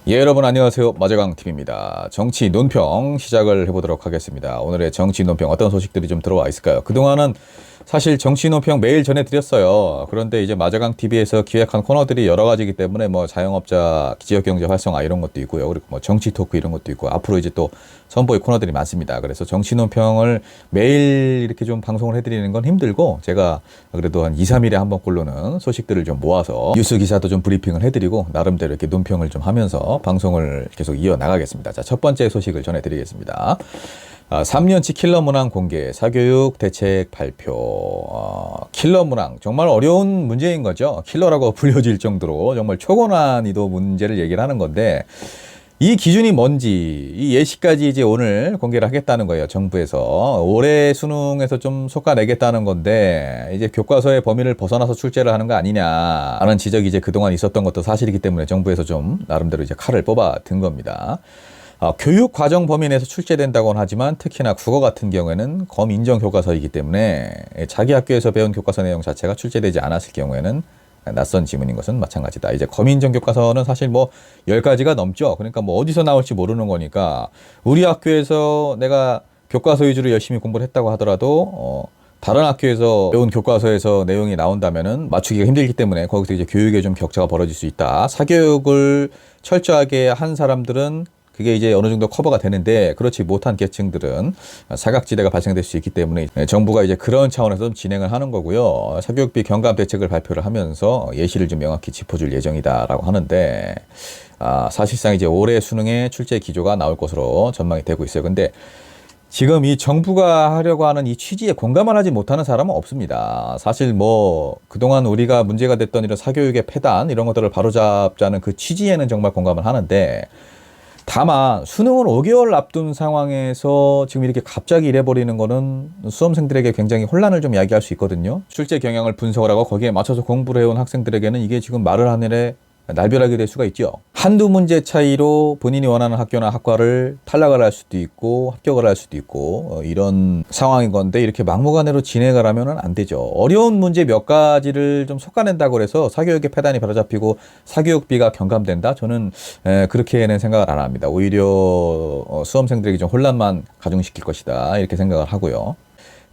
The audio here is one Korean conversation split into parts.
예, 여러분 안녕하세요. 마재강TV입니다. 정치 논평 시작을 해보도록 하겠습니다. 오늘의 정치 논평 어떤 소식들이 좀 들어와 있을까요? 그동안은 사실 정치 논평 매일 전해드렸어요. 그런데 이제 마재강TV에서 기획한 코너들이 여러 가지이기 때문에 뭐 자영업자 지역경제 활성화 이런 것도 있고요. 그리고 뭐 정치 토크 이런 것도 있고 앞으로 이제 또 선보일 코너들이 많습니다. 그래서 정치 논평을 매일 이렇게 좀 방송을 해드리는 건 힘들고 제가 그래도 한 2, 3일에 한 번꼴로는 소식들을 좀 모아서 뉴스 기사도 좀 브리핑을 해드리고 나름대로 이렇게 논평을 좀 하면서 방송을 계속 이어나가겠습니다. 자, 첫 번째 소식을 전해드리겠습니다. 3년치 킬러 문항 공개, 사교육 대책 발표. 킬러 문항 정말 어려운 문제인 거죠. 킬러라고 불려질 정도로 정말 초고난이도 문제를 얘기를 하는 건데 이 기준이 뭔지 이 예시까지 이제 오늘 공개를 하겠다는 거예요. 정부에서 올해 수능에서 좀 솎아내겠다는 건데 이제 교과서의 범위를 벗어나서 출제를 하는 거 아니냐라는 지적이 이제 그동안 있었던 것도 사실이기 때문에 정부에서 좀 나름대로 이제 칼을 뽑아 든 겁니다. 교육 과정 범위 내에서 출제된다고는 하지만 특히나 국어 같은 경우에는 검인정 교과서이기 때문에 자기 학교에서 배운 교과서 내용 자체가 출제되지 않았을 경우에는 낯선 지문인 것은 마찬가지다. 이제 검인정 교과서는 사실 뭐 10가지가 넘죠. 그러니까 뭐 어디서 나올지 모르는 거니까 우리 학교에서 내가 교과서 위주로 열심히 공부를 했다고 하더라도 다른 학교에서 배운 교과서에서 내용이 나온다면은 맞추기가 힘들기 때문에 거기서 이제 교육에 좀 격차가 벌어질 수 있다. 사교육을 철저하게 한 사람들은 그게 이제 어느 정도 커버가 되는데 그렇지 못한 계층들은 사각지대가 발생될 수 있기 때문에 정부가 이제 그런 차원에서 좀 진행을 하는 거고요. 사교육비 경감 대책을 발표를 하면서 예시를 좀 명확히 짚어줄 예정이다라고 하는데 사실상 이제 올해 수능의 출제 기조가 나올 것으로 전망이 되고 있어요. 근데 지금 이 정부가 하려고 하는 이 취지에 공감을 하지 못하는 사람은 없습니다. 사실 뭐 그동안 우리가 문제가 됐던 이런 사교육의 폐단 이런 것들을 바로잡자는 그 취지에는 정말 공감을 하는데 다만 수능을 5개월 앞둔 상황에서 지금 이렇게 갑자기 이래버리는 거는 수험생들에게 굉장히 혼란을 좀 야기할 수 있거든요. 출제 경향을 분석을 하고 거기에 맞춰서 공부를 해온 학생들에게는 이게 지금 말을 하늘에 날벼락이 될 수가 있죠. 한두 문제 차이로 본인이 원하는 학교나 학과를 탈락을 할 수도 있고 합격을 할 수도 있고 이런 상황인 건데 이렇게 막무가내로 진행을 하면 안 되죠. 어려운 문제 몇 가지를 좀 솎아낸다고 해서 사교육의 폐단이 바로잡히고 사교육비가 경감된다? 저는 그렇게는 생각을 안 합니다. 오히려 수험생들에게 좀 혼란만 가중시킬 것이다 이렇게 생각을 하고요.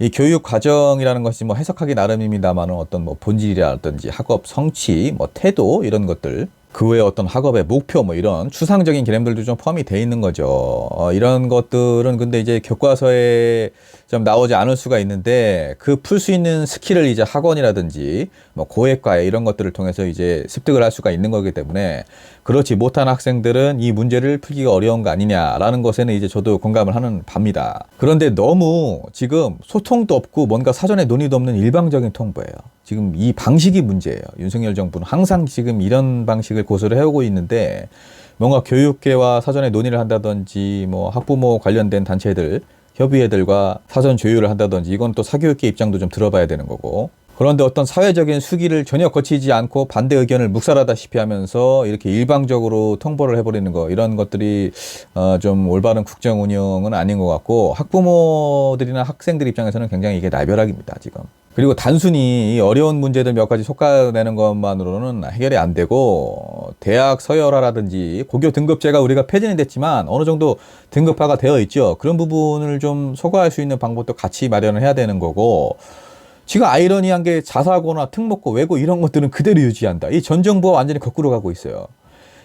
이 교육 과정이라는 것이 뭐 해석하기 나름입니다만은 어떤 뭐 본질이라든지 학업 성취, 뭐 태도 이런 것들 그 외에 어떤 학업의 목표 뭐 이런 추상적인 개념들도 좀 포함이 돼 있는 거죠. 이런 것들은 근데 이제 교과서에 좀 나오지 않을 수가 있는데 그 풀 수 있는 스킬을 이제 학원이라든지 뭐 고액과외 이런 것들을 통해서 이제 습득을 할 수가 있는 거기 때문에 그렇지 못한 학생들은 이 문제를 풀기가 어려운 거 아니냐라는 것에는 이제 저도 공감을 하는 바입니다. 그런데 너무 지금 소통도 없고 뭔가 사전에 논의도 없는 일방적인 통보예요. 지금 이 방식이 문제예요. 윤석열 정부는 항상 지금 이런 방식을 고수를 해오고 있는데 뭔가 교육계와 사전에 논의를 한다든지 뭐 학부모 관련된 단체들 협의회들과 사전 조율을 한다든지 이건 또 사교육계 입장도 좀 들어봐야 되는 거고 그런데 어떤 사회적인 수기를 전혀 거치지 않고 반대 의견을 묵살하다시피 하면서 이렇게 일방적으로 통보를 해버리는 거 이런 것들이 좀 올바른 국정 운영은 아닌 것 같고 학부모들이나 학생들 입장에서는 굉장히 이게 날벼락입니다 지금. 그리고 단순히 이 어려운 문제들 몇 가지 솎아내는 것만으로는 해결이 안 되고 대학 서열화라든지 고교 등급제가 우리가 폐지는 됐지만 어느 정도 등급화가 되어 있죠. 그런 부분을 좀 소거할 수 있는 방법도 같이 마련을 해야 되는 거고 지금 아이러니한 게 자사고나 특목고 외고 이런 것들은 그대로 유지한다. 이 전 정부와 완전히 거꾸로 가고 있어요.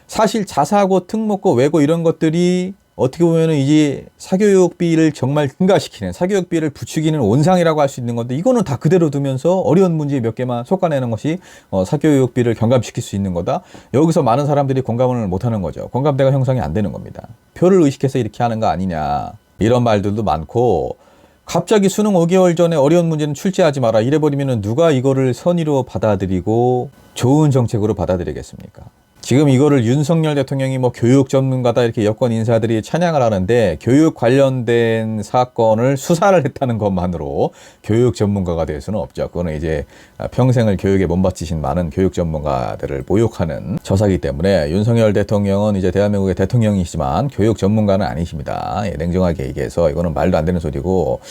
사실 자사고 특목고 외고 이런 것들이 어떻게 보면은 이제 사교육비를 정말 증가시키는 사교육비를 부추기는 온상이라고 할 수 있는 건데 이거는 다 그대로 두면서 어려운 문제 몇 개만 솎아내는 것이 사교육비를 경감시킬 수 있는 거다. 여기서 많은 사람들이 공감을 못하는 거죠. 공감대가 형성이 안 되는 겁니다. 표를 의식해서 이렇게 하는 거 아니냐 이런 말들도 많고 갑자기 수능 5개월 전에 어려운 문제는 출제하지 마라 이래버리면 누가 이거를 선의로 받아들이고 좋은 정책으로 받아들이겠습니까? 지금 이거를 윤석열 대통령이 뭐 교육 전문가다 이렇게 여권 인사들이 찬양을 하는데 교육 관련된 사건을 수사를 했다는 것만으로 교육 전문가가 될 수는 없죠. 그거는 이제 평생을 교육에 몸바치신 많은 교육 전문가들을 모욕하는 저사기 때문에 윤석열 대통령은 이제 대한민국의 대통령이시지만 교육 전문가는 아니십니다. 냉정하게 얘기해서 이거는 말도 안 되는 소리고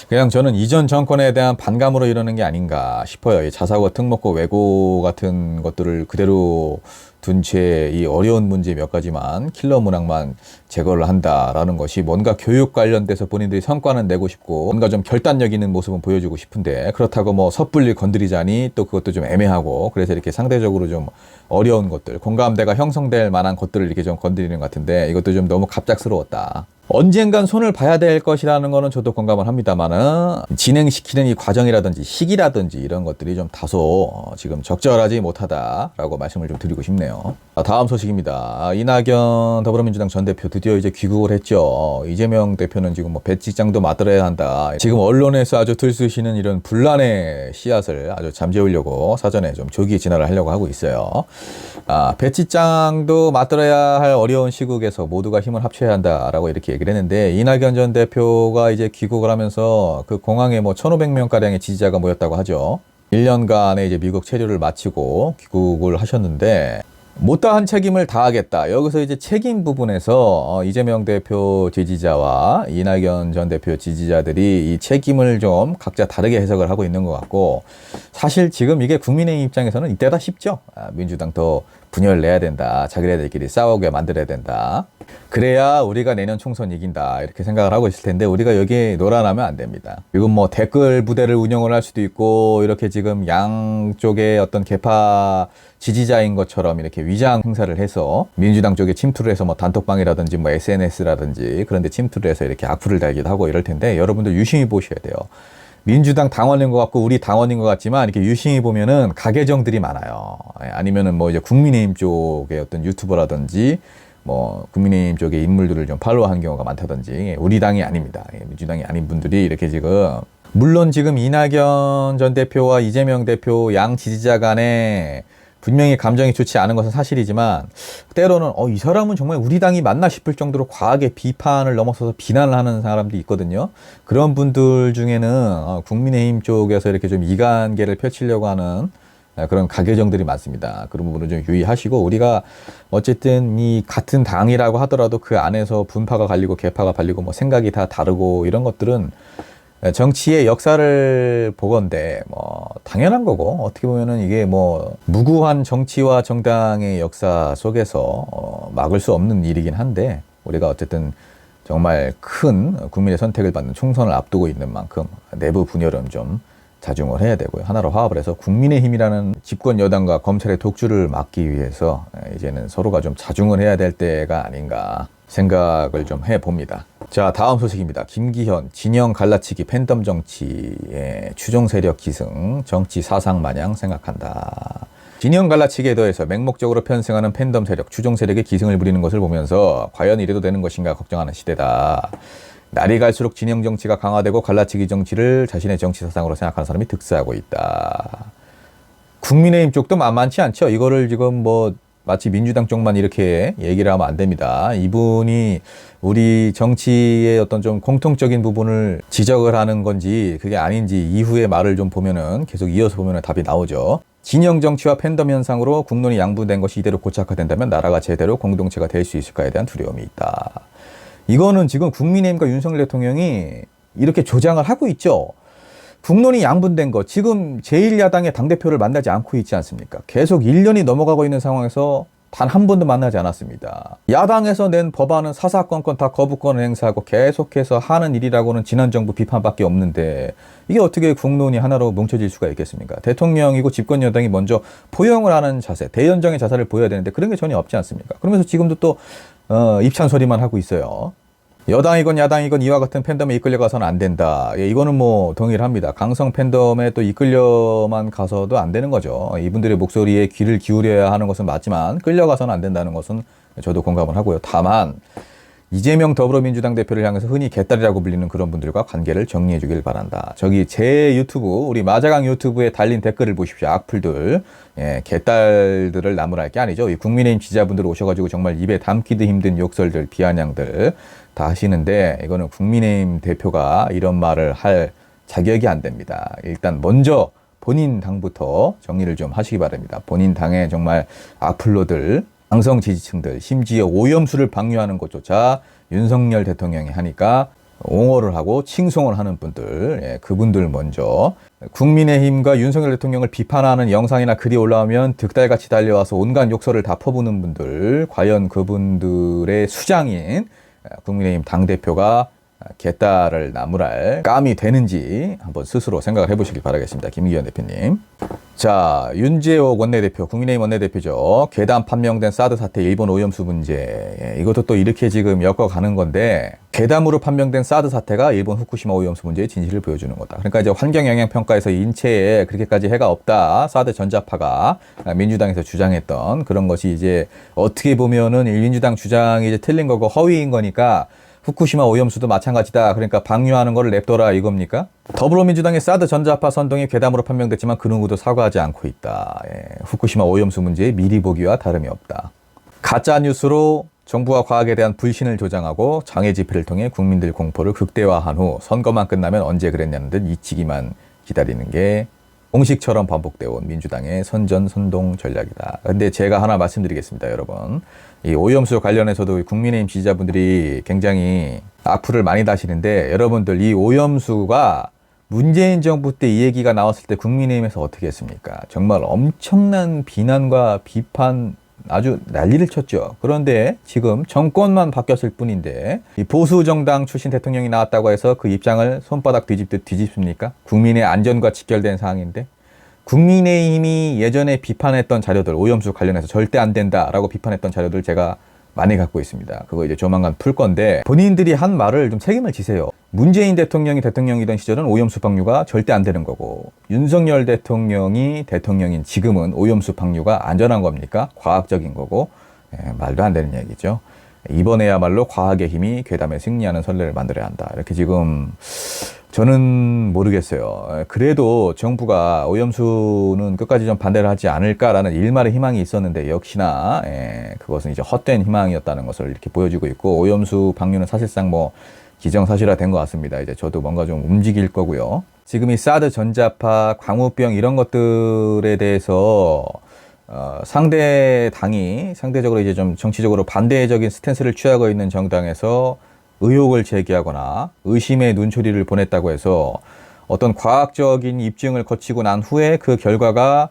그냥 저는 이전 정권에 대한 반감으로 이러는 게 아닌가 싶어요. 이 자사고, 특목고, 외고 같은 것들을 그대로 둔 채 이 어려운 문제 몇 가지만 킬러 문항만 제거를 한다라는 것이 뭔가 교육 관련돼서 본인들이 성과는 내고 싶고 뭔가 좀 결단력 있는 모습은 보여주고 싶은데 그렇다고 뭐 섣불리 건드리자니 또 그것도 좀 애매하고 그래서 이렇게 상대적으로 좀 어려운 것들 공감대가 형성될 만한 것들을 이렇게 좀 건드리는 것 같은데 이것도 좀 너무 갑작스러웠다. 언젠간 손을 봐야 될 것이라는 거는 저도 공감을 합니다만은 진행시키는 이 과정이라든지 시기라든지 이런 것들이 좀 다소 지금 적절하지 못하다라고 말씀을 좀 드리고 싶네요. 다음 소식입니다. 이낙연 더불어민주당 전 대표 드디어 이제 귀국을 했죠. 이재명 대표는 지금 뭐 배치장도 맡들어야 한다. 지금 언론에서 아주 들쑤시는 이런 분란의 씨앗을 아주 잠재우려고 사전에 좀 조기 진화를 하려고 하고 있어요. 배치장도 맡들어야 할 어려운 시국에서 모두가 힘을 합쳐야 한다라고 이렇게 얘기를 했는데 이낙연 전 대표가 이제 귀국을 하면서 그 공항에 뭐 1,500명 가량의 지지자가 모였다고 하죠. 1년간의 이제 미국 체류를 마치고 귀국을 하셨는데 못다한 책임을 다하겠다. 여기서 이제 책임 부분에서 이재명 대표 지지자와 이낙연 전 대표 지지자들이 이 책임을 좀 각자 다르게 해석을 하고 있는 것 같고 사실 지금 이게 국민의힘 입장에서는 이때다 싶죠. 민주당 더 분열 내야 된다. 자기네들끼리 싸우게 만들어야 된다. 그래야 우리가 내년 총선 이긴다. 이렇게 생각을 하고 있을 텐데 우리가 여기에 놀아나면 안 됩니다. 지금 뭐 댓글 부대를 운영을 할 수도 있고 이렇게 지금 양쪽의 어떤 개파 지지자인 것처럼 이렇게 위장 행사를 해서 민주당 쪽에 침투를 해서 뭐 단톡방이라든지 뭐 SNS라든지 그런 데 침투를 해서 이렇게 악플을 달기도 하고 이럴 텐데 여러분들 유심히 보셔야 돼요. 민주당 당원인 것 같고 우리 당원인 것 같지만 이렇게 유심히 보면은 가계정들이 많아요. 아니면은 뭐 이제 국민의힘 쪽의 어떤 유튜버라든지 뭐 국민의힘 쪽의 인물들을 좀 팔로우한 경우가 많다든지 우리 당이 아닙니다. 민주당이 아닌 분들이 이렇게 지금 물론 지금 이낙연 전 대표와 이재명 대표 양 지지자 간에 분명히 감정이 좋지 않은 것은 사실이지만 때로는 이 사람은 정말 우리 당이 맞나 싶을 정도로 과하게 비판을 넘어서서 비난을 하는 사람도 있거든요. 그런 분들 중에는 국민의힘 쪽에서 이렇게 좀 이간계를 펼치려고 하는 그런 가계정들이 많습니다. 그런 부분을 좀 유의하시고 우리가 어쨌든 이 같은 당이라고 하더라도 그 안에서 분파가 갈리고 계파가 갈리고 뭐 생각이 다 다르고 이런 것들은 정치의 역사를 보건대 뭐 당연한 거고 어떻게 보면은 이게 뭐 무구한 정치와 정당의 역사 속에서 막을 수 없는 일이긴 한데 우리가 어쨌든 정말 큰 국민의 선택을 받는 총선을 앞두고 있는 만큼 내부 분열은 좀 자중을 해야 되고요. 하나로 화합을 해서 국민의힘이라는 집권 여당과 검찰의 독주를 막기 위해서 이제는 서로가 좀 자중을 해야 될 때가 아닌가 생각을 좀 해봅니다. 자, 다음 소식입니다. 김기현, 진영 갈라치기 팬덤 정치의 추종 세력 기승, 정치 사상 마냥 생각한다. 진영 갈라치기에 더해서 맹목적으로 편승하는 팬덤 세력, 추종 세력의 기승을 부리는 것을 보면서 과연 이래도 되는 것인가 걱정하는 시대다. 날이 갈수록 진영 정치가 강화되고 갈라치기 정치를 자신의 정치 사상으로 생각하는 사람이 득세하고 있다. 국민의힘 쪽도 만만치 않죠. 이거를 지금 뭐 마치 민주당 쪽만 이렇게 얘기를 하면 안 됩니다. 이분이 우리 정치의 어떤 좀 공통적인 부분을 지적을 하는 건지 그게 아닌지 이후의 말을 좀 보면은 계속 이어서 보면은 답이 나오죠. 진영 정치와 팬덤 현상으로 국론이 양분된 것이 이대로 고착화된다면 나라가 제대로 공동체가 될 수 있을까에 대한 두려움이 있다. 이거는 지금 국민의힘과 윤석열 대통령이 이렇게 조장을 하고 있죠. 국론이 양분된 것, 지금 제1야당의 당대표를 만나지 않고 있지 않습니까? 계속 1년이 넘어가고 있는 상황에서 단 한 번도 만나지 않았습니다. 야당에서 낸 법안은 사사건건 다 거부권을 행사하고 계속해서 하는 일이라고는 지난 정부 비판밖에 없는데 이게 어떻게 국론이 하나로 뭉쳐질 수가 있겠습니까? 대통령이고 집권 여당이 먼저 포용을 하는 자세, 대연정의 자세를 보여야 되는데 그런 게 전혀 없지 않습니까? 그러면서 지금도 또 입찬 소리만 하고 있어요. 여당이건 야당이건 이와 같은 팬덤에 이끌려가서는 안 된다. 예, 이거는 뭐 동의를 합니다. 강성 팬덤에 또 이끌려만 가서도 안 되는 거죠. 이분들의 목소리에 귀를 기울여야 하는 것은 맞지만 끌려가서는 안 된다는 것은 저도 공감을 하고요. 다만 이재명 더불어민주당 대표를 향해서 흔히 개딸이라고 불리는 그런 분들과 관계를 정리해 주길 바란다. 저기 제 유튜브, 우리 마자강 유튜브에 달린 댓글을 보십시오. 악플들. 예, 개딸들을 나무랄 게 아니죠. 이 국민의힘 지지자분들 오셔가지고 정말 입에 담기도 힘든 욕설들, 비아냥들 다 하시는데 이거는 국민의힘 대표가 이런 말을 할 자격이 안 됩니다. 일단 먼저 본인 당부터 정리를 좀 하시기 바랍니다. 본인 당의 정말 악플러들, 강성 지지층들, 심지어 오염수를 방류하는 것조차 윤석열 대통령이 하니까 옹호를 하고 칭송을 하는 분들, 예, 그분들 먼저. 국민의힘과 윤석열 대통령을 비판하는 영상이나 글이 올라오면 득달같이 달려와서 온갖 욕설을 다 퍼부는 분들, 과연 그분들의 수장인 국민의힘 당대표가 개딸을 나무랄 감이 되는지 한번 스스로 생각을 해보시길 바라겠습니다. 김기현 대표님. 자, 윤재옥 원내대표, 국민의힘 원내대표죠. 괴담 판명된 사드 사태, 일본 오염수 문제. 이것도 또 이렇게 지금 엮어가는 건데, 괴담으로 판명된 사드 사태가 일본 후쿠시마 오염수 문제의 진실을 보여주는 거다. 그러니까 이제 환경영향평가에서 인체에 그렇게까지 해가 없다. 사드 전자파가 민주당에서 주장했던 그런 것이 이제 어떻게 보면은 민주당 주장이 이제 틀린 거고 허위인 거니까 후쿠시마 오염수도 마찬가지다. 그러니까 방류하는 거를 냅둬라 이겁니까? 더불어민주당의 사드 전자파 선동이 괴담으로 판명됐지만 그 누구도 사과하지 않고 있다. 예, 후쿠시마 오염수 문제의 미리 보기와 다름이 없다. 가짜 뉴스로 정부와 과학에 대한 불신을 조장하고 장애 집회를 통해 국민들 공포를 극대화한 후 선거만 끝나면 언제 그랬냐는 듯 잊히기만 기다리는 게 공식처럼 반복되어 온 민주당의 선전선동 전략이다. 근데 제가 하나 말씀드리겠습니다, 여러분. 이 오염수 관련해서도 국민의힘 지지자분들이 굉장히 악플을 많이 다시는데, 여러분들 이 오염수가 문재인 정부 때 이 얘기가 나왔을 때 국민의힘에서 어떻게 했습니까? 정말 엄청난 비난과 비판, 아주 난리를 쳤죠. 그런데 지금 정권만 바뀌었을 뿐인데 이 보수 정당 출신 대통령이 나왔다고 해서 그 입장을 손바닥 뒤집듯 뒤집습니까? 국민의 안전과 직결된 사항인데, 국민의힘이 예전에 비판했던 자료들, 오염수 관련해서 절대 안 된다라고 비판했던 자료들 제가 많이 갖고 있습니다. 그거 이제 조만간 풀 건데, 본인들이 한 말을 좀 책임을 지세요. 문재인 대통령이 대통령이던 시절은 오염수 방류가 절대 안 되는 거고, 윤석열 대통령이 대통령인 지금은 오염수 방류가 안전한 겁니까? 과학적인 거고, 말도 안 되는 얘기죠. 이번에야말로 과학의 힘이 괴담에 승리하는 선례를 만들어야 한다. 이렇게 지금 저는 모르겠어요. 그래도 정부가 오염수는 끝까지 좀 반대를 하지 않을까라는 일말의 희망이 있었는데, 역시나 그것은 이제 헛된 희망이었다는 것을 이렇게 보여주고 있고, 오염수 방류는 사실상 뭐 기정사실화 된 것 같습니다. 이제 저도 뭔가 좀 움직일 거고요. 지금 이 사드 전자파, 광우병 이런 것들에 대해서 상대 당이 상대적으로 이제 좀 정치적으로 반대적인 스탠스를 취하고 있는 정당에서 의혹을 제기하거나 의심의 눈초리를 보냈다고 해서 어떤 과학적인 입증을 거치고 난 후에 그 결과가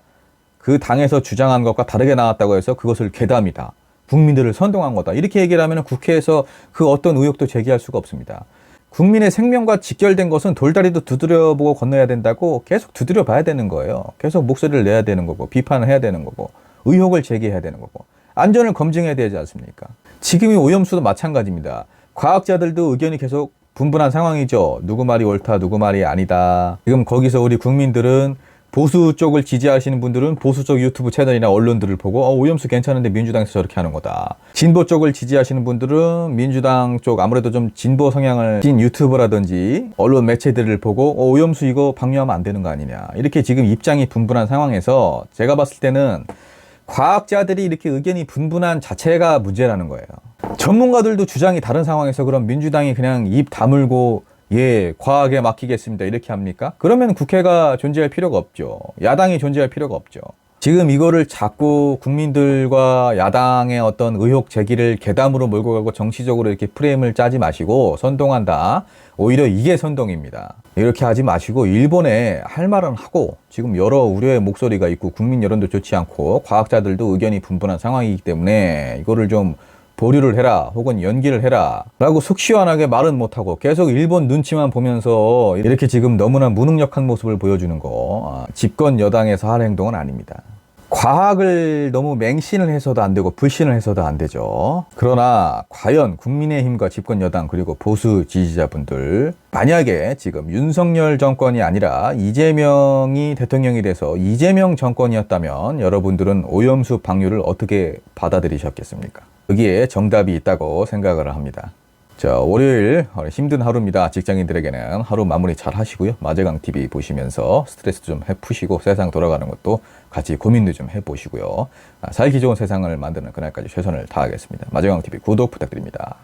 그 당에서 주장한 것과 다르게 나왔다고 해서 그것을 괴담이다, 국민들을 선동한 거다, 이렇게 얘기를 하면 국회에서 그 어떤 의혹도 제기할 수가 없습니다. 국민의 생명과 직결된 것은 돌다리도 두드려보고 건너야 된다고 계속 두드려 봐야 되는 거예요. 계속 목소리를 내야 되는 거고, 비판을 해야 되는 거고, 의혹을 제기해야 되는 거고, 안전을 검증해야 되지 않습니까? 지금 이 오염수도 마찬가지입니다. 과학자들도 의견이 계속 분분한 상황이죠. 누구 말이 옳다, 누구 말이 아니다. 지금 거기서 우리 국민들은, 보수 쪽을 지지하시는 분들은 보수 쪽 유튜브 채널이나 언론들을 보고 오염수 괜찮은데 민주당에서 저렇게 하는 거다. 진보 쪽을 지지하시는 분들은 민주당 쪽 아무래도 좀 진보 성향을 띤 유튜버라든지 언론 매체들을 보고 오염수 이거 방류하면 안 되는 거 아니냐. 이렇게 지금 입장이 분분한 상황에서 제가 봤을 때는 과학자들이 이렇게 의견이 분분한 자체가 문제라는 거예요. 전문가들도 주장이 다른 상황에서 그럼 민주당이 그냥 입 다물고 예, 과학에 맡기겠습니다, 이렇게 합니까? 그러면 국회가 존재할 필요가 없죠. 야당이 존재할 필요가 없죠. 지금 이거를 자꾸 국민들과 야당의 어떤 의혹 제기를 괴담으로 몰고 가고 정치적으로 이렇게 프레임을 짜지 마시고 선동한다. 오히려 이게 선동입니다. 이렇게 하지 마시고 일본에 할 말은 하고, 지금 여러 우려의 목소리가 있고 국민 여론도 좋지 않고 과학자들도 의견이 분분한 상황이기 때문에 이거를 좀 보류를 해라 혹은 연기를 해라 라고 속 시원하게 말은 못하고 계속 일본 눈치만 보면서 이렇게 지금 너무나 무능력한 모습을 보여주는 거, 집권 여당에서 할 행동은 아닙니다. 과학을 너무 맹신을 해서도 안 되고 불신을 해서도 안 되죠. 그러나 과연 국민의힘과 집권 여당 그리고 보수 지지자분들, 만약에 지금 윤석열 정권이 아니라 이재명이 대통령이 돼서 이재명 정권이었다면 여러분들은 오염수 방류를 어떻게 받아들이셨겠습니까? 여기에 정답이 있다고 생각을 합니다. 자, 월요일 힘든 하루입니다. 직장인들에게는 하루 마무리 잘 하시고요. 마제강TV 보시면서 스트레스 좀 푸시고 세상 돌아가는 것도 같이 고민도 좀 해보시고요. 살기 좋은 세상을 만드는 그날까지 최선을 다하겠습니다. 마제강TV 구독 부탁드립니다.